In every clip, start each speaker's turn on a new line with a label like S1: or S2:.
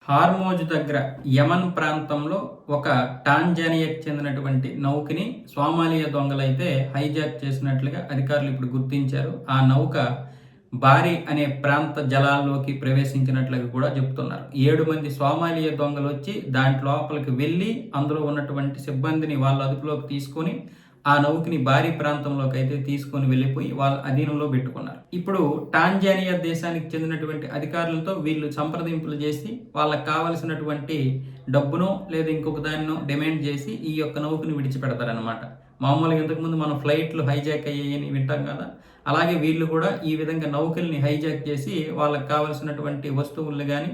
S1: Hormuz దగ్గర యమన్ ప్రాంతంలో ఒక టాంజానియాకి చెందినటువంటి నౌకని సోమాలియా దొంగలైతే హైజాక్ చేసినట్లుగా అధికారులు ఇప్పుడు గుర్తించారు. ఆ నౌక బారి అనే ప్రాంత జలాల్లోకి ప్రవేశించినట్లుగా కూడా చెప్తున్నారు. 7 మంది సోమాలియా దొంగలు వచ్చి దాంట్ లోపలికి వెళ్ళి అందులో ఉన్నటువంటి సిబ్బందిని వాళ్ళ అదుపులోకి తీసుకొని ఆ నౌకని భారీ ప్రాంతంలోకి అయితే తీసుకొని వెళ్ళిపోయి వాళ్ళ అధీనంలో పెట్టుకున్నారు. ఇప్పుడు టాంజానియా దేశానికి చెందినటువంటి అధికారులతో వీళ్ళు సంప్రదింపులు చేసి వాళ్ళకి కావలసినటువంటి డబ్బునో లేదా ఇంకొక దానినో డిమాండ్ చేసి ఈ యొక్క నౌకని విడిచిపెడతారనమాట. మామూలుగా ఇంతకుముందు మనం ఫ్లైట్లు హైజాక్ అయ్యాయని వింటాం కదా, అలాగే వీళ్ళు కూడా ఈ విధంగా నౌకల్ని హైజాక్ చేసి వాళ్ళకి కావలసినటువంటి వస్తువుల్ని కానీ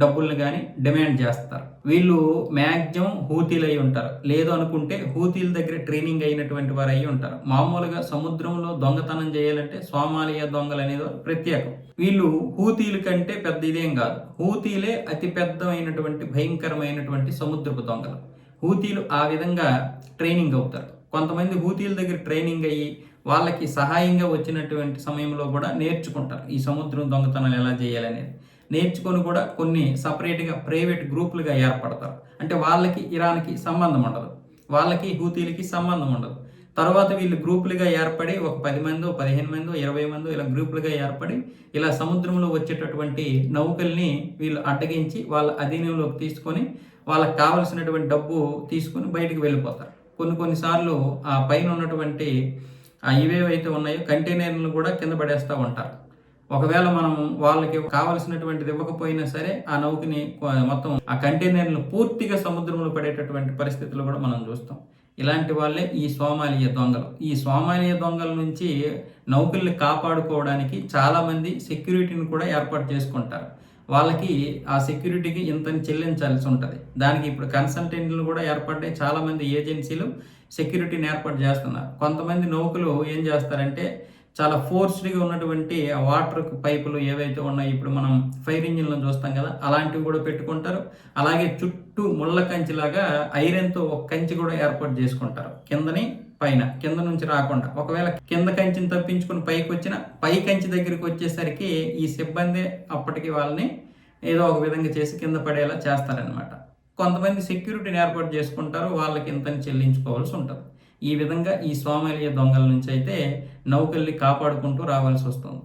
S1: డబ్బుల్ని కానీ డిమాండ్ చేస్తారు. వీళ్ళు మ్యాక్సిమం హూతీలు అయి ఉంటారు, లేదు అనుకుంటే హూతీల దగ్గర ట్రైనింగ్ అయినటువంటి వారు అయి ఉంటారు. మామూలుగా సముద్రంలో దొంగతనం చేయాలంటే సోమాలియా దొంగలు అనేది ప్రత్యేకం. వీళ్ళు హూతీల కంటే పెద్ద ఇదేం కాదు, హూతీలే అతి పెద్దమైనటువంటి భయంకరమైనటువంటి సముద్రపు దొంగలు. హూతీలు ఆ విధంగా ట్రైనింగ్ అవుతారు. కొంతమంది హూతీల దగ్గర ట్రైనింగ్ అయ్యి వాళ్ళకి సహాయంగా వచ్చినటువంటి సమయంలో కూడా నేర్చుకుంటారు ఈ సముద్రం దొంగతనాలు ఎలా చేయాలనేది. నేర్చుకొని కూడా కొన్ని సపరేట్గా ప్రైవేట్ గ్రూపులుగా ఏర్పడతారు. అంటే వాళ్ళకి ఇరాన్కి సంబంధం ఉండదు, వాళ్ళకి హూతీలకి సంబంధం ఉండదు. తర్వాత వీళ్ళు గ్రూపులుగా ఏర్పడి ఒక 10 మందో 15 మందో 20 మందో ఇలా గ్రూపులుగా ఏర్పడి ఇలా సముద్రంలో వచ్చేటటువంటి నౌకల్ని వీళ్ళు అడ్డగించి వాళ్ళ అధీనంలోకి తీసుకొని వాళ్ళకి కావలసినటువంటి డబ్బు తీసుకొని బయటకు వెళ్ళిపోతారు. కొన్నిసార్లు ఆ పైన ఉన్నటువంటి ఇవేవైతే ఉన్నాయో కంటైనర్లను కూడా కింద పడేస్తూ ఉంటారు. ఒకవేళ మనం వాళ్ళకి కావలసినటువంటిది ఇవ్వకపోయినా సరే ఆ నౌకని మొత్తం ఆ కంటైనర్లను పూర్తిగా సముద్రంలో పడేటటువంటి పరిస్థితులు కూడా మనం చూస్తాం. ఇలాంటి వాళ్ళే ఈ సోమాలియా దొంగలు. ఈ సోమాలియా దొంగల నుంచి నౌకల్ని కాపాడుకోవడానికి చాలామంది సెక్యూరిటీని కూడా ఏర్పాటు చేసుకుంటారు. వాళ్ళకి ఆ సెక్యూరిటీకి ఇంతని చెల్లించాల్సి ఉంటుంది. దానికి ఇప్పుడు కన్సల్టెంట్లు కూడా ఏర్పడ్డాయి. చాలామంది ఏజెన్సీలు సెక్యూరిటీని ఏర్పాటు చేస్తున్నారు. కొంతమంది నౌకలు ఏం చేస్తారంటే చాలా ఫోర్స్డ్గా ఉన్నటువంటి ఆ వాటర్ పైపులు ఏవైతే ఉన్నాయో ఇప్పుడు మనం ఫైర్ ఇంజిన్లో చూస్తాం కదా, అలాంటివి కూడా పెట్టుకుంటారు. అలాగే చుట్టూ ముళ్ళ కంచిలాగా ఐరన్తో ఒక కంచి కూడా ఏర్పాటు చేసుకుంటారు. కింద నుంచి రాకుండా ఒకవేళ కింద కంచిని తప్పించుకుని పైకి వచ్చిన పై కంచి దగ్గరికి వచ్చేసరికి ఈ సిబ్బంది అప్పటికి వాళ్ళని ఏదో ఒక విధంగా చేసి కింద పడేలా చేస్తారనమాట. కొంతమంది సెక్యూరిటీని ఏర్పాటు చేసుకుంటారు, వాళ్ళకి ఇంతని చెల్లించుకోవాల్సి ఉంటుంది. ఈ విధంగా ఈ సోమాలియా దొంగల నుంచి అయితే నౌకల్ని కాపాడుకుంటూ రావాల్సి వస్తుంది.